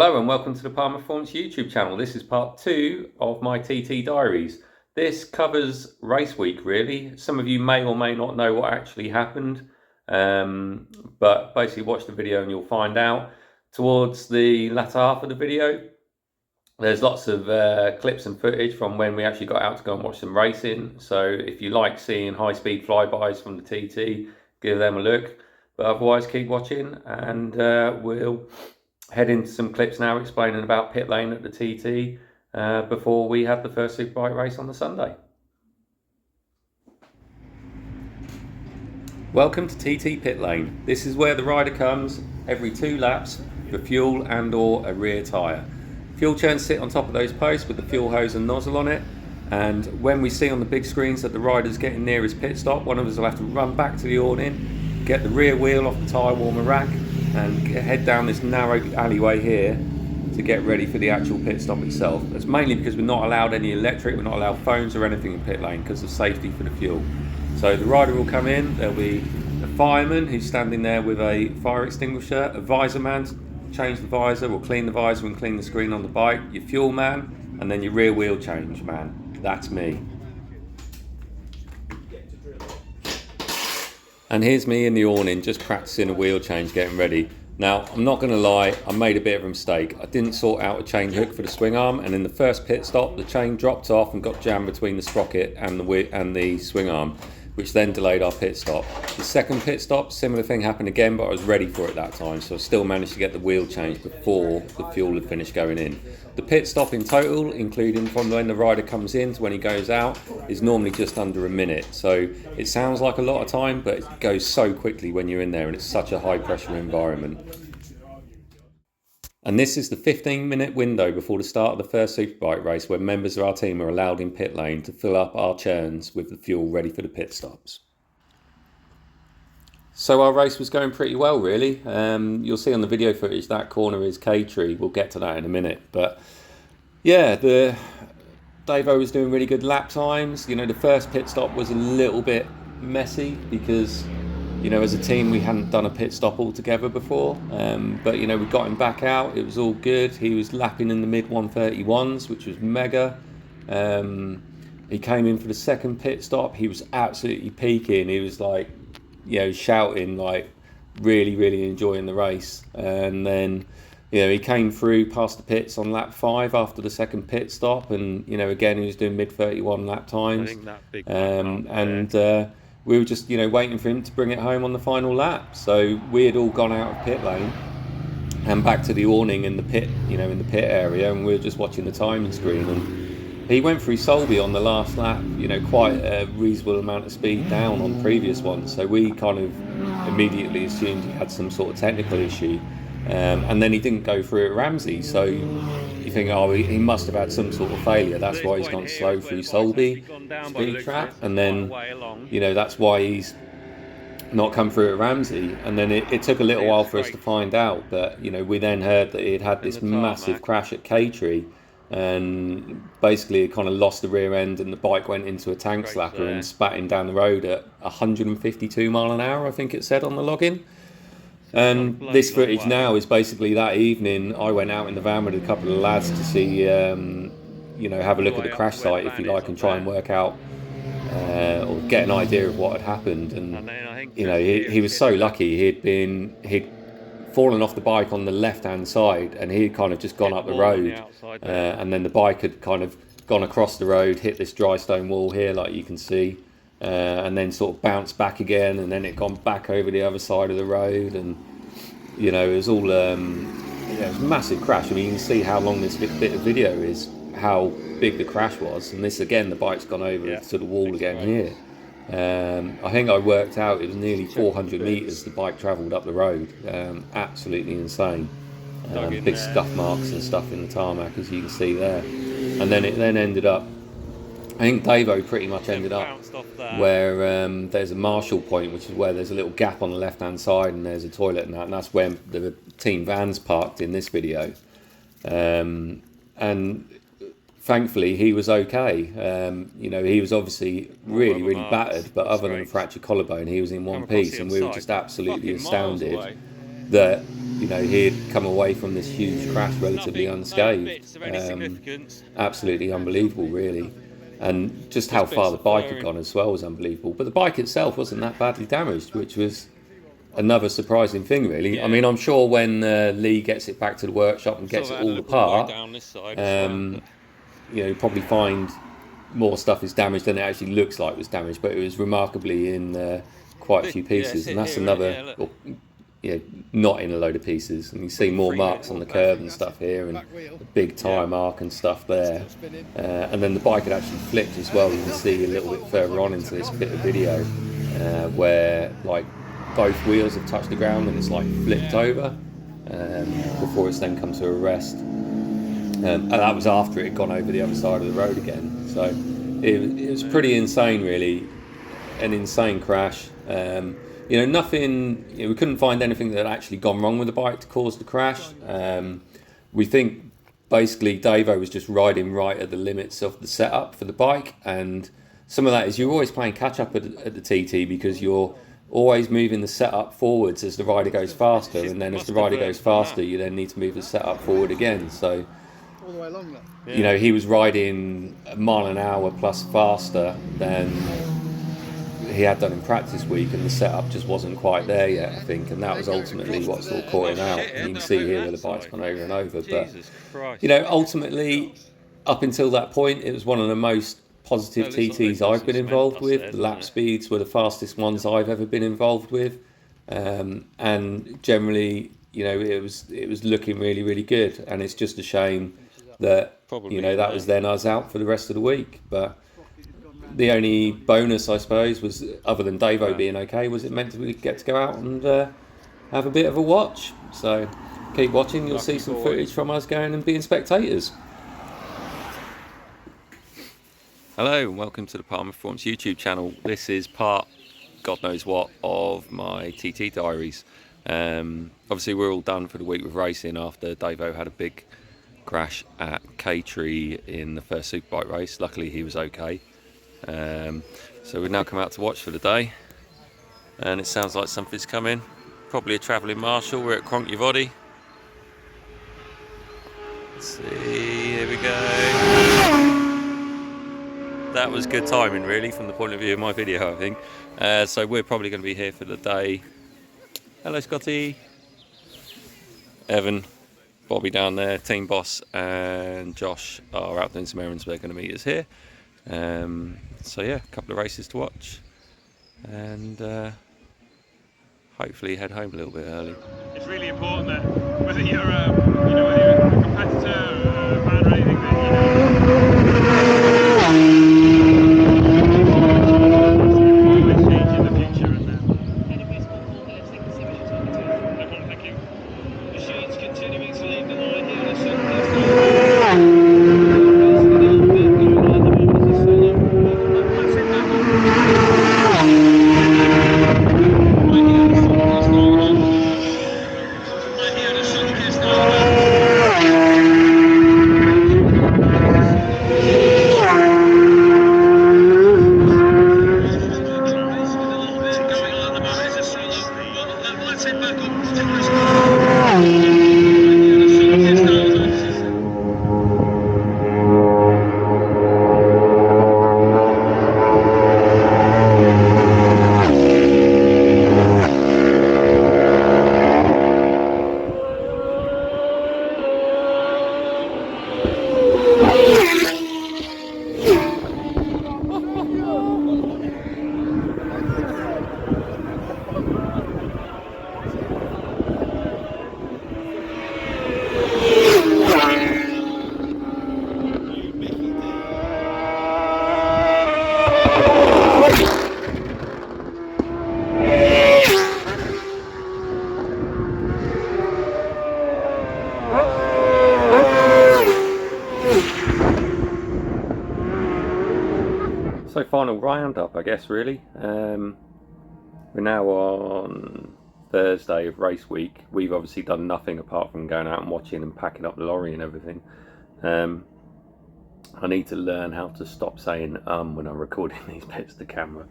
Hello and welcome to the Palmer Performance YouTube channel. This is part 2 of my TT Diaries. This covers race week really. Some of you may or may not know what actually happened, but basically watch the video and you'll find out. Towards the latter half of the video, there's lots of clips and footage from when we actually got out to go and watch some racing. So if you like seeing high-speed flybys from the TT, give them a look. But otherwise, keep watching and we'll head into some clips now explaining about Pitlane at the TT before we have the first Superbike race on the Sunday. Welcome to TT Pitlane. This is where the rider comes every 2 laps for fuel and or a rear tyre. Fuel churns sit on top of those posts with the fuel hose and nozzle on it, and when we see on the big screens that the rider's getting near his pit stop, one of us will have to run back to the awning, get the rear wheel off the tyre warmer rack and head down this narrow alleyway here to get ready for the actual pit stop itself. That's mainly because we're not allowed any electric, we're not allowed phones or anything in pit lane because of safety for the fuel. So the rider will come in, there'll be a fireman who's standing there with a fire extinguisher, a visor man to change the visor or clean the visor and clean the screen on the bike, your fuel man, and then your rear wheel change man. That's me. And here's me in the awning just practicing a wheel change, getting ready. Now, I'm not going to lie, I made a bit of a mistake. I didn't sort out a chain hook for the swing arm, and in the first pit stop the chain dropped off and got jammed between the sprocket and the swing arm, which then delayed our pit stop. The second pit stop, similar thing happened again, but I was ready for it that time, so I still managed to get the wheel changed before the fuel had finished going in. The pit stop in total, including from when the rider comes in to when he goes out, is normally just under a minute. So it sounds like a lot of time, but it goes so quickly when you're in there and it's such a high pressure environment. And this is the 15-minute window before the start of the first Superbike race where members of our team are allowed in pit lane to fill up our churns with the fuel ready for the pit stops. So our race was going pretty well really. You'll see on the video footage that corner is K-tree, we'll get to that in a minute. But yeah, Davo was doing really good lap times. You know, the first pit stop was a little bit messy because, you know, as a team we hadn't done a pit stop all together before, but you know, we got him back out, it was all good. He was lapping in the mid 131s, which was mega. He came in for the second pit stop, he was absolutely peaking, he was like, you know, shouting, like really enjoying the race. And then, you know, he came through past the pits on lap 5 after the second pit stop, and you know, again he was doing mid 31 lap times. We were just, you know, waiting for him to bring it home on the final lap. So we had all gone out of pit lane and back to the awning in the pit, you know, in the pit area, and we were just watching the timing screen. And he went through Solby on the last lap, you know, quite a reasonable amount of speed down on previous ones. So we kind of immediately assumed he had some sort of technical issue. And then he didn't go through at Ramsey, so you think, oh, he must have had some sort of failure, that's why he's gone slow through Solby speed trap, and then, you know, that's why he's not come through at Ramsey. And then it took a little while for us to find out, but you know, we then heard that he'd had this massive crash at K-tree, and basically it kind of lost the rear end and the bike went into a tank slapper and spat him down the road at 152 mile an hour, I think it said on the login. And this footage now is basically that evening I went out in the van with a couple of lads to see, you know, have a look at the crash site if you like and try and work out or get an idea of what had happened. And you know, he was so lucky. He'd fallen off the bike on the left hand side and he'd kind of just gone up the road, and then the bike had kind of gone across the road, hit this dry stone wall here like you can see, and then sort of bounced back again, and then it gone back over the other side of the road. And you know, it was all yeah, it was a massive crash. I mean, you can see how long this bit of video is, how big the crash was. And this again, the bike's gone over to the wall again here. I think I worked out it was nearly 400 metres the bike travelled up the road. Absolutely insane. Big scuff marks and stuff in the tarmac, as you can see there. And then it then ended up, I think Davo pretty much ended up where there's a Marshall point, which is where there's a little gap on the left hand side and there's a toilet and that, and that's where the team van's parked in this video. And thankfully he was okay. You know, he was obviously really battered, but other than a fractured collarbone he was in one piece, and we were just absolutely astounded that, you know, he'd come away from this huge crash relatively unscathed. Absolutely unbelievable, really. And just how far the bike had gone as well was unbelievable. But the bike itself wasn't that badly damaged, which was another surprising thing, really. Yeah. I mean, I'm sure when Lee gets it back to the workshop and gets it all apart, you know, probably find more stuff is damaged than it actually looks like was damaged. But it was remarkably in quite a few pieces, and that's another. Yeah, not in a load of pieces, and you see more marks on the curb and stuff here, and a big tyre mark and stuff there. And then the bike had actually flipped as well. You can see a little bit further on into this bit of video where like both wheels have touched the ground and it's like flipped over before it's then come to a rest. And that was after it had gone over the other side of the road again. So it was pretty insane, really. An insane crash. You know, nothing. You know, we couldn't find anything that had actually gone wrong with the bike to cause the crash. We think basically Davo was just riding right at the limits of the setup for the bike, and some of that is you're always playing catch up at the TT because you're always moving the setup forwards as the rider goes faster, and then as the rider goes faster, you then need to move the setup forward again. So, all the way along that. You know, he was riding a mile an hour plus faster than he had done in practice week, and the setup just wasn't quite there yet, I think, and that was ultimately what sort of caught him out. And you can see here where the bike's gone over and over. But, you know, ultimately, up until that point, it was one of the most positive TTs I've been involved with. The lap speeds were the fastest ones I've ever been involved with, and generally, you know, it was looking really, really good. And it's just a shame that, you know, that was then us out for the rest of the week. But the only bonus, I suppose, was, other than Davo being okay, was it meant to get to go out and have a bit of a watch. So keep watching, you'll see some footage from us going and being spectators. Hello and welcome to the Palmer Performance YouTube channel. This is part, God knows what, of my TT Diaries. Obviously we're all done for the week with racing after Davo had a big crash at K-Tree in the first Superbike race. Luckily he was okay. So we've now come out to watch for the day, and it sounds like something's coming, probably a travelling marshal. We're at Cronk Voddy. Let's see, here we go. That was good timing, really, from the point of view of my video, I think. So we're probably going to be here for the day. Hello Scotty, Evan, Bobby down there, team boss, and Josh are out doing some errands. They're going to meet us here. So yeah, a couple of races to watch, and hopefully head home a little bit early. It's really important that whether you're, whether you're a competitor or a fan or anything, change in the future. And thank you. Machines continuing to leave the line here. So final roundup, I guess, really. We're now on Thursday of race week. We've obviously done nothing apart from going out and watching and packing up the lorry and everything. I need to learn how to stop saying when I'm recording these bits to camera.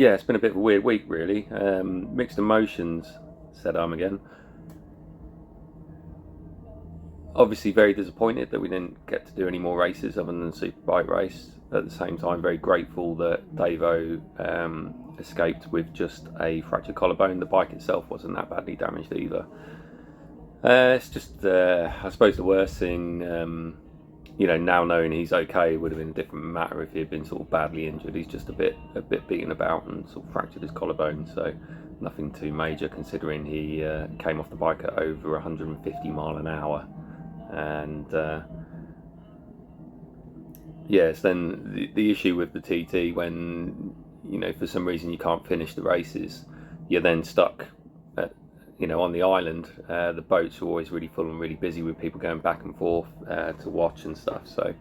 yeah, it's been a bit of a weird week really. Mixed emotions, said again. Obviously very disappointed that we didn't get to do any more races other than the Superbike race. At the same time, very grateful that Davo escaped with just a fractured collarbone. The bike itself wasn't that badly damaged either. It's just, I suppose the worst thing, you know, now knowing he's okay, would have been a different matter if he had been sort of badly injured. He's just a bit beaten about and sort of fractured his collarbone, so nothing too major considering he came off the bike at over 150 mile an hour. And yes, then the issue with the TT, when, you know, for some reason you can't finish the races, you're then stuck at, you know, on the island. The boats are always really full and really busy with people going back and forth to watch and stuff. So,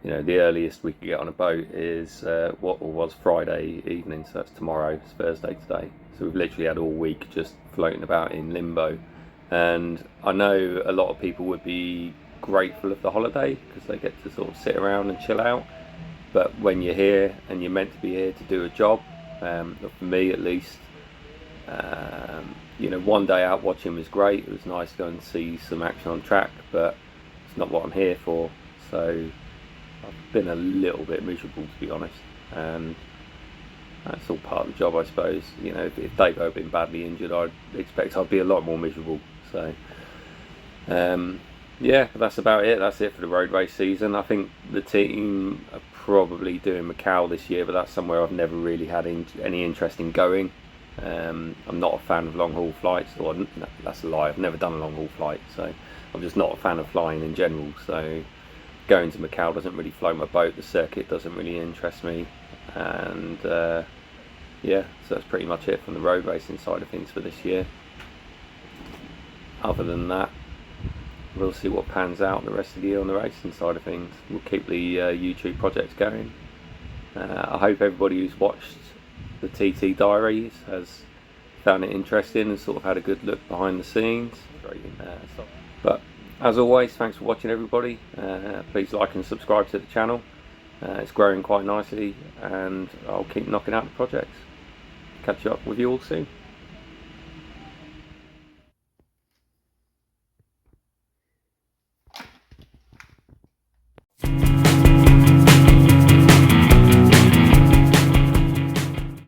you know, the earliest we could get on a boat is what was Friday evening, so that's tomorrow. It's Thursday today. So we've literally had all week just floating about in limbo. And I know a lot of people would be grateful of the holiday because they get to sort of sit around and chill out. But when you're here and you're meant to be here to do a job, for me at least, you know, one day out watching was great. It was nice to go and see some action on track, but it's not what I'm here for. So I've been a little bit miserable, to be honest, and that's all part of the job, I suppose. You know, if Davo had been badly injured, I'd expect I'd be a lot more miserable. So yeah, but that's about it. That's it for the road race season. I think the team are probably doing Macau this year, but that's somewhere I've never really had any interest in going. I'm not a fan of long haul flights, or no, that's a lie, I've never done a long haul flight, so I'm just not a fan of flying in general. So going to Macau doesn't really float my boat. The circuit doesn't really interest me, and yeah, so that's pretty much it from the road racing side of things for this year. Other than that, we'll see what pans out the rest of the year on the racing side of things. We'll keep the YouTube projects going. I hope everybody who's watched the TT Diaries has found it interesting and sort of had a good look behind the scenes. But as always, thanks for watching, everybody. Please like and subscribe to the channel. It's growing quite nicely, and I'll keep knocking out the projects. Catch up with you all soon.